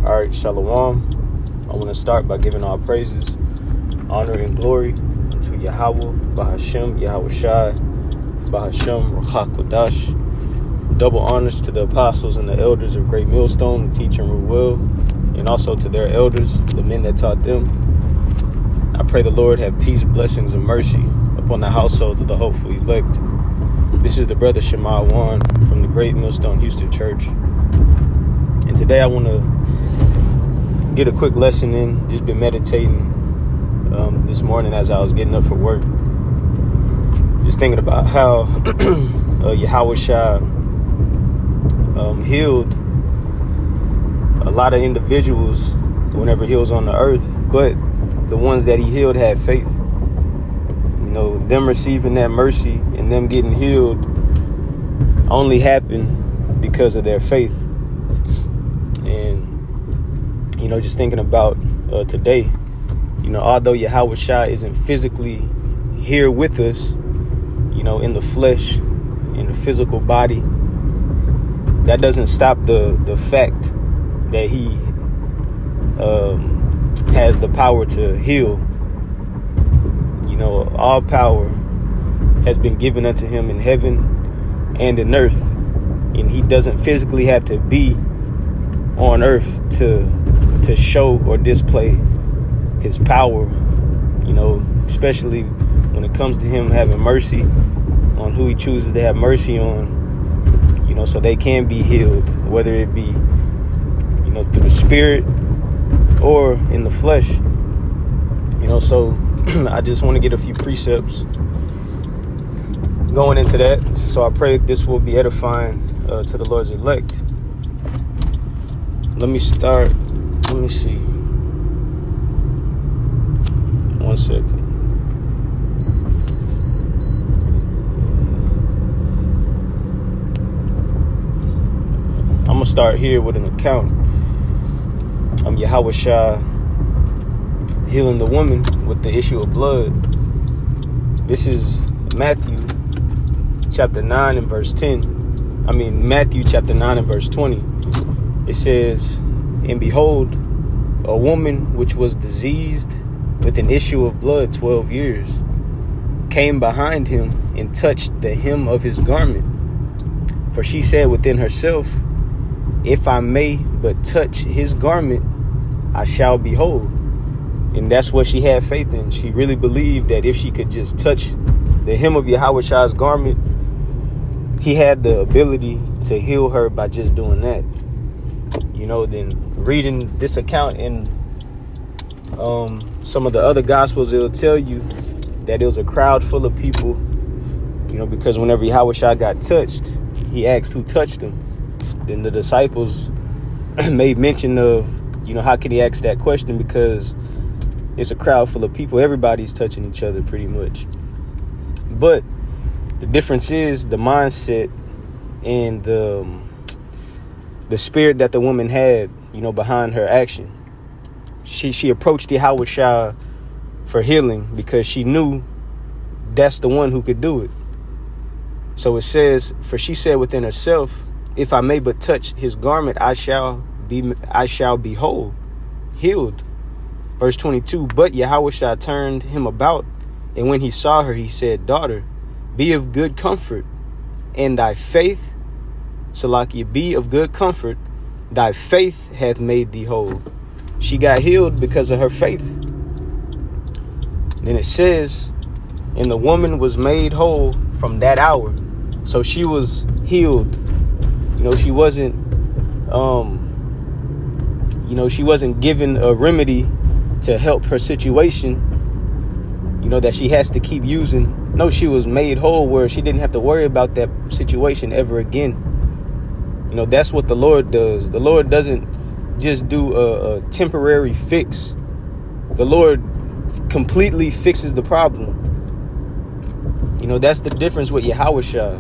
All right, Shalom. I want to start by giving all praises, honor, and glory to Yahweh, Bahashem, Yahawashi, Bahashem, Rachakodash. Double honors to the apostles and the elders of Great Millstone, the teacher and Ruel, and also to their elders, the men that taught them. I pray the Lord have peace, blessings, and mercy upon the household of the hopeful elect. This is the brother Shema Wan from the Great Millstone Houston Church. And today I want to get a quick lesson in. Just been meditating this morning as I was getting up for work. Just thinking about how Yahawashi healed a lot of individuals whenever he was on the earth, but the ones that he healed had faith. You know, them receiving that mercy and them getting healed only happened because of their faith. And, you know, just thinking about today, you know, although Yahawashi isn't physically here with us, you know, in the flesh, in the physical body, that doesn't stop the fact that he has the power to heal. You know, all power has been given unto him in heaven and in earth, and he doesn't physically have to be on earth to show or display his power, you know, especially when it comes to him having mercy on who he chooses to have mercy on, you know, so they can be healed, whether it be, you know, through the spirit or in the flesh. You know, so I just want to get a few precepts going into that. So I pray this will be edifying to the Lord's elect. Let me start. Let me see. 1 second. I'm going to start here with an account. Yahawashi healing the woman with the issue of blood. This is Matthew chapter 9 and verse 10. Matthew chapter 9 and verse 20. It says, "And behold, a woman which was diseased with an issue of blood 12 years came behind him and touched the hem of his garment. For she said within herself, If I may but touch his garment, I shall be whole." And that's what she had faith in. She really believed that if she could just touch the hem of Yahawashi's garment, he had the ability to heal her by just doing that. You know, then reading this account in some of the other gospels, it'll tell you that it was a crowd full of people, you know, because whenever Yahawashi got touched, he asked who touched him. Then the disciples made mention of, you know, how can he ask that question? Because it's a crowd full of people. Everybody's touching each other pretty much. But the difference is the mindset and the spirit that the woman had, you know, behind her action. She approached Yahawashi for healing because she knew that's the one who could do it. So it says, for she said within herself, "If I may but touch his garment, I shall be whole," healed. Verse 22, "But Yahawashi turned him about, and when he saw her, he said, Daughter, be of good comfort, and thy faith," Salakia, "be of good comfort, thy faith hath made thee whole." She got healed because of her faith. Then it says, "And the woman was made whole from that hour." So she was healed. You know, she wasn't given a remedy to help her situation, you know, that she has to keep using. No, she was made whole where she didn't have to worry about that situation ever again. You know, that's what the Lord does. The Lord doesn't just do a temporary fix. The Lord completely fixes the problem. You know, that's the difference with Yahawashi.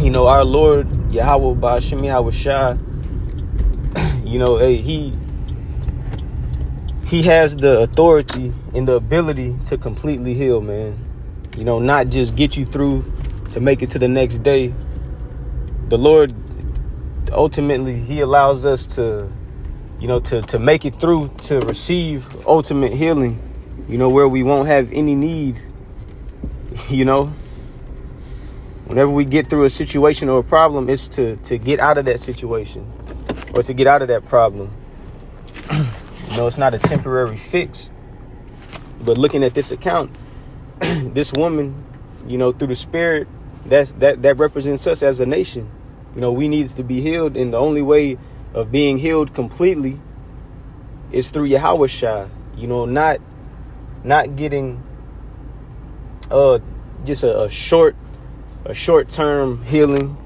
You know, our Lord, Yahweh Ba'ashem Yahawashi, you know, he has the authority and the ability to completely heal, man. You know, not just get you through to make it to the next day. The Lord ultimately he allows us to, to make it through, to receive ultimate healing, where we won't have any need, whenever we get through a situation or a problem, it's to get out of that situation or to get out of that problem. It's not a temporary fix. But looking at this account, this woman, through the spirit, that represents us as a nation. We need to be healed, and the only way of being healed completely is through Yahawashi. Not getting just a short-term healing,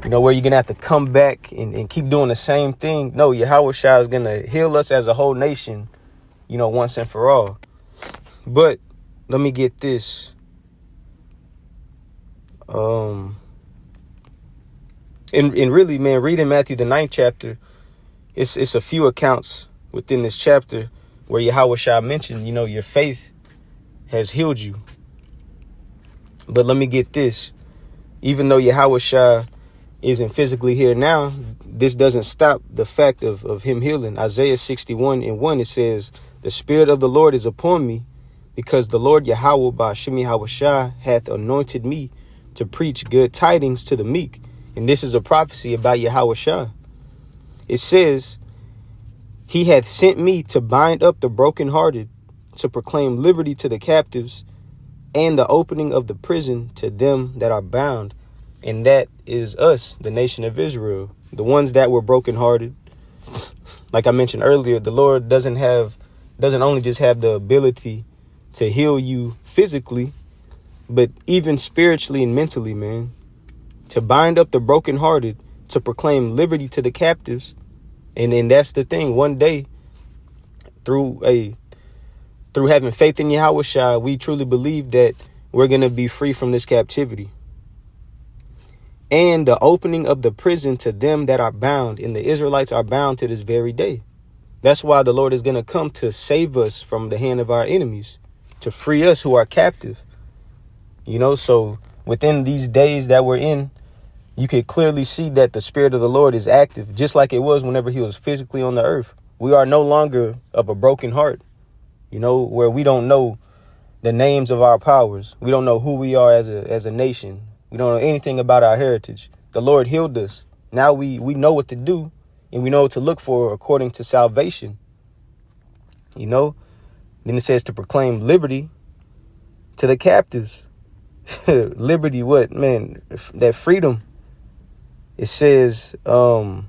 where you're gonna have to come back and keep doing the same thing. No, Yahawashi is gonna heal us as a whole nation, once and for all. But let me get this. And really, man, reading Matthew the 9th chapter, it's a few accounts within this chapter where Yahawashi mentioned, your faith has healed you. But let me get this. Even though Yahawashi isn't physically here now, this doesn't stop the fact of him healing. Isaiah 61:1, it says, "The Spirit of the Lord is upon me, because the Lord Yahweh Ba'Shem Yahawashi hath anointed me to preach good tidings to the meek." And this is a prophecy about Yahawashi. It says, "He hath sent me to bind up the brokenhearted, to proclaim liberty to the captives, and the opening of the prison to them that are bound." And that is us, the nation of Israel, the ones that were brokenhearted. Like I mentioned earlier, the Lord doesn't only just have the ability to heal you physically, but even spiritually and mentally, man. To bind up the brokenhearted, to proclaim liberty to the captives. And then that's the thing. One day, through having faith in Yahawashi, we truly believe that we're going to be free from this captivity. And the opening of the prison to them that are bound. And the Israelites are bound to this very day. That's why the Lord is going to come to save us from the hand of our enemies, to free us who are captive. So within these days that we're in, you can clearly see that the Spirit of the Lord is active, just like it was whenever he was physically on the earth. We are no longer of a broken heart, where we don't know the names of our powers. We don't know who we are as a nation. We don't know anything about our heritage. The Lord healed us. Now we know what to do, and we know what to look for according to salvation. Then it says to proclaim liberty to the captives. Liberty, what, man? That freedom. It says, then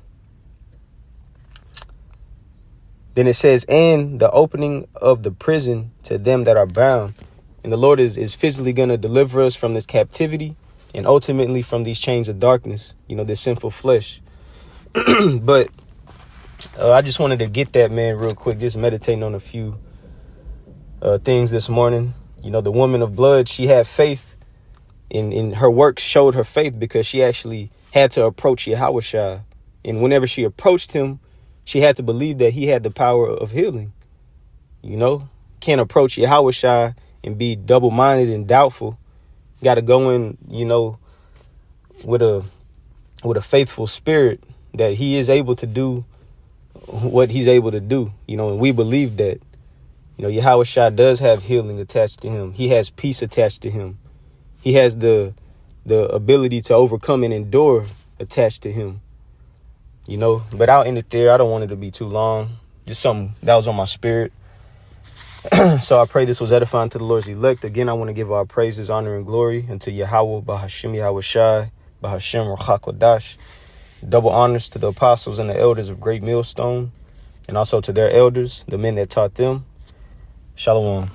it says, and the opening of the prison to them that are bound. And the Lord is physically going to deliver us from this captivity and ultimately from these chains of darkness, this sinful flesh. But I just wanted to get that, man, real quick, just meditating on a few things this morning. The woman of blood, she had faith in her work, showed her faith because she actually had to approach Yahawashi. And whenever she approached him, she had to believe that he had the power of healing. Can't approach Yahawashi and be double-minded and doubtful. Got to go in, with a faithful spirit that he is able to do what he's able to do, and we believe that, Yahawashi does have healing attached to him. He has peace attached to him. He has the ability to overcome and endure attached to him, but I'll end it there. I don't want it to be too long. Just something that was on my spirit. So I pray this was edifying to the Lord's elect. Again, I want to give our praises, honor, and glory unto Yahweh, Ba'Hashem Yahawashi, Ba'Hashem Ruach. Double honors to the apostles and the elders of Great Millstone, and also to their elders, the men that taught them. Shalom.